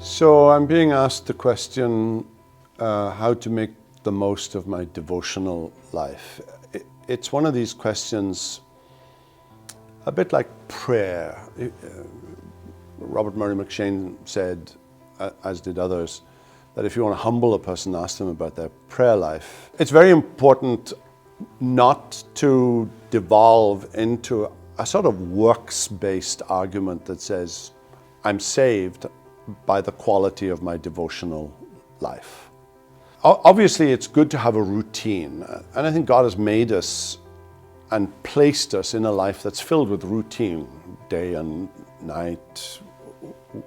So I'm being asked the question, how to make the most of my devotional life. It's one of these questions, a bit like prayer. Robert Murray McShane said, as did others, that if you want to humble a person, ask them about their prayer life. It's very important not to devolve into a sort of works-based argument that says, I'm saved by the quality of my devotional life. Obviously, it's good to have a routine, and I think God has made us and placed us in a life that's filled with routine, day and night,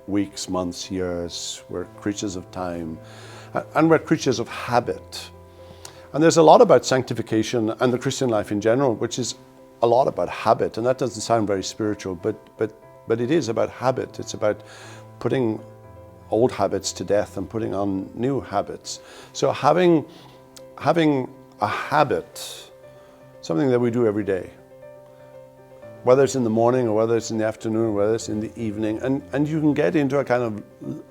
weeks, months, years. We're creatures of time, and we're creatures of habit. And there's a lot about sanctification and the Christian life in general, which is a lot about habit, and that doesn't sound very spiritual, but it is about habit. It's about putting old habits to death and putting on new habits. So having a habit, something that we do every day, whether it's in the morning or whether it's in the afternoon or whether it's in the evening, and you can get into a kind of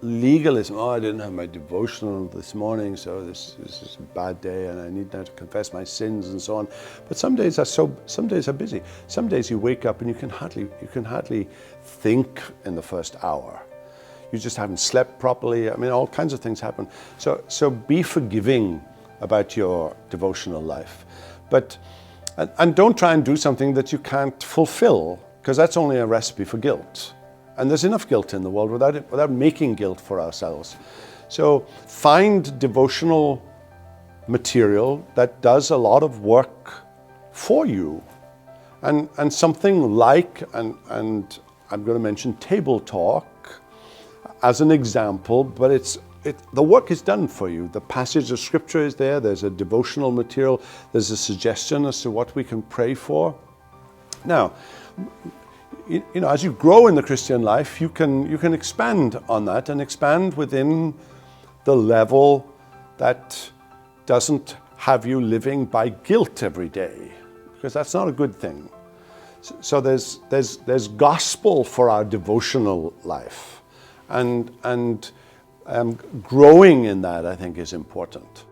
legalism. Oh, I didn't have my devotional this morning, so this is a bad day and I need now to confess my sins and so on. But some days are busy. Some days you wake up and you can hardly think in the first hour. You just haven't slept properly. I mean, all kinds of things happen. So be forgiving about your devotional life. And don't try and do something that you can't fulfill, because that's only a recipe for guilt. And there's enough guilt in the world without making guilt for ourselves. So find devotional material that does a lot of work for you. And something like, and I'm going to mention Table Talk as an example, but the work is done for you. The passage of scripture is there. There's a devotional material. There's a suggestion as to what we can pray for. Now, you know, as you grow in the Christian life, you can expand on that and expand within the level that doesn't have you living by guilt every day, because that's not a good thing. So there's gospel for our devotional life, and growing in that, I think, is important.